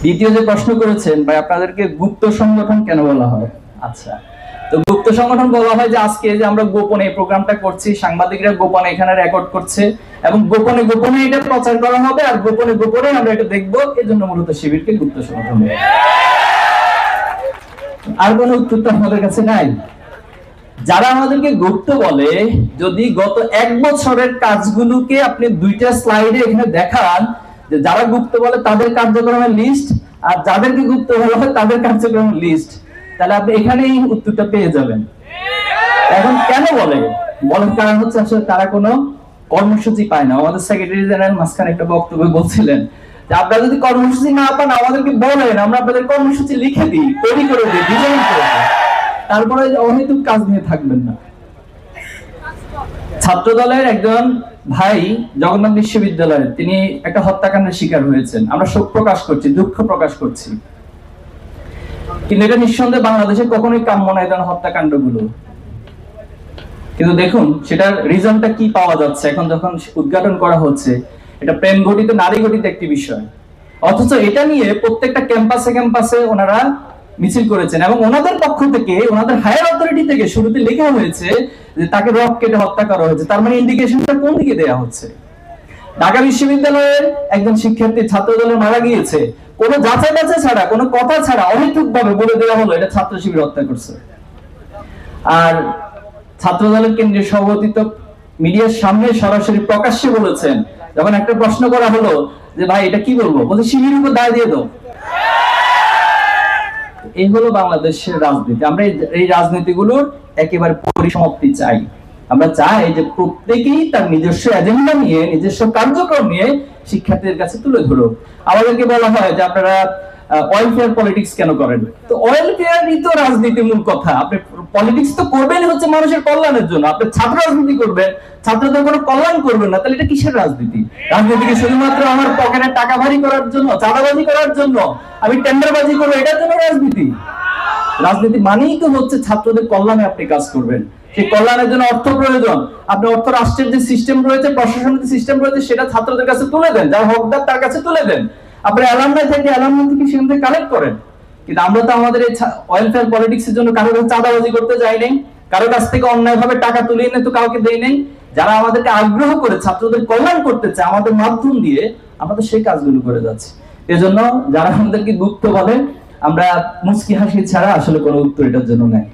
দ্বিতীয় যে প্রশ্ন করেছেন ভাই, আপনাদেরকে গুপ্ত সংগঠন কেন বলা হয়? আচ্ছা, তো গুপ্ত সংগঠন বলা হয় যে আজকে যে আমরা গোপনে এই প্রোগ্রামটা করছি, সাংবাদিকরা গোপনে এখানে রেকর্ড করছে এবং গোপনে গোপনে এটা প্রচার করা হবে আর গোপনে গোপনে আমরা এটা দেখবো, এজন্য মূলত শিবিরকে গুপ্ত সংগঠন। আর কোনো উত্তর তো আমাদের কাছে নাই। যারা আমাদেরকে গুপ্ত বলে, যদি গত 1 বছরের কাজগুলোকে আপনি 2টা স্লাইডে এখানে দেখান যে যারা গুপ্ত বলে তাদের কার্যক্রমের লিস্ট আর যাদেরকে গুপ্ত বলা হয় তাদের কার্যক্রমের লিস্ট, তাহলে আপনি এখানেই উত্তরটা পেয়ে যাবেন। এখন কেন বলে? বলার কারণ হচ্ছে আসলে তারা কোনো কর্মসূচি পায় না। আমাদের সেক্রেটারি জেনারেল মাঝখানে একটা বক্তব্য বলছিলেন যে আপনারা যদি কর্মসূচি না পান আমাদেরকে বলেন, আমরা আপনাদের কর্মসূচি লিখে দিই, তৈরি করে দিই, ডিজাইন করে দিই, তারপরে অহেতুক কাজ নিয়ে থাকবেন না। ছাত্র দলের একজন ভাই জগন্নাথ বিশ্ববিদ্যালয়ে তিনি একটা হত্যাকাণ্ডের শিকার হয়েছেন। আমরা শোক প্রকাশ করছি, দুঃখ প্রকাশ করছি, কিন্তু এটা নিঃসন্দেহে বাংলাদেশে কখনোই কাম্য নয় এই ধরনের হত্যাকাণ্ডগুলো। কিন্তু দেখুন সেটার রিজনটা কি পাওয়া যাচ্ছে এখন যখন উদ্ঘাটন করা হচ্ছে, এটা প্রেম ঘটিত, নারী ঘটিত একটি বিষয়, অথচ এটা নিয়ে প্রত্যেকটা ক্যাম্পাসে ক্যাম্পাসে ওনারা মিছিল করেছেন এবং ওনাদের পক্ষ থেকে, ওনাদের হায়ার অথরিটি থেকে শুরুতে লেখা হয়েছে যে তাকে রক কেটে হত্যা করা হয়েছে। তার মানে ইন্ডিকেশনটা কোন দিকে দেয়া হচ্ছে? ঢাকা বিশ্ববিদ্যালয়ের একজন শিক্ষার্থী ছাত্র দলে মারা গিয়েছে, কোনো যাচাই বাছাই ছাড়া, কোনো কথা ছাড়া অহেতুক ভাবে বলে দেওয়া হলো এটা ছাত্র শিবির হত্যা করছে। আর ছাত্র দলের কেন্দ্রীয় সভাপতি তো মিডিয়ার সামনে সরাসরি প্রকাশ্যে বলেছেন, যখন একটা প্রশ্ন করা হলো যে ভাই এটা কি বলবো, বলছে শিবিরের উপর দায় দিয়ে দাও। এই হলো বাংলাদেশের রাজনীতি। আমরা এই রাজনীতিগুলোর একেবারে পরিসমাপ্তি চাই। আমরা চাই যে প্রত্যেকেই তার নিজস্ব এজেন্ডা নিয়ে, নিজস্ব কার্যক্রম নিয়ে শিক্ষার্থীদের কাছে তুলে ধরুক। আমাদেরকে বলা হয় যে আপনারা ওয়েলফেয়ার পলিটিক্স কেন করেন? তো ওয়েলফেয়ারই তো রাজনীতির মূল কথা। আপনি পলিটিক্স তো করবেন হচ্ছে মানুষের কল্যাণের জন্য। আপনি ছাত্র রাজনীতি করবেন, ছাত্রদের কোনো কল্যাণ করবেন না, তাহলে এটা কিসের রাজনীতি? রাজনীতি কি শুধুমাত্র আমার পকেটে টাকা ভারী করার জন্য, চাঁদাবাজি করার জন্য, আমি টেন্ডারবাজি করবো এটার জন্য রাজনীতি? রাজনীতি মানেই তো হচ্ছে ছাত্রদের কল্যাণে আপনি কাজ করবেন। সেই কল্যাণের জন্য অর্থ প্রয়োজন। আপনি অর্থ রাষ্ট্রের যে সিস্টেম রয়েছে, প্রশাসনের যে সিস্টেম রয়েছে, সেটা ছাত্রদের কাছে তুলে দেন, যার হকদার তার কাছে তুলে দেন। আপনি অ্যালামনাই থেকে সেখান থেকে কালেক্ট করেন। কিন্তু আমরা তো আমাদের এই ওয়েলফেয়ার পলিটিক্সের জন্য কারো কাছে চাঁদাবাজি করতে যাই নাই, কারো কাছ থেকে অন্যায়ভাবে টাকা তুলে এনে তো কাউকে দেই নাই। যারা আমাদেরকে আগ্রহ করে ছাত্রদের কল্যাণ করতে চায় আমাদের মাধ্যম দিয়ে, আমরা তো সেই কাজগুলো করে যাচ্ছি। এজন্য যারা আমাদেরকে গুপ্ত বলে, আমরা মুচকি হাসি ছাড়া আসলে কোনো উত্তর এটার জন্য নাই।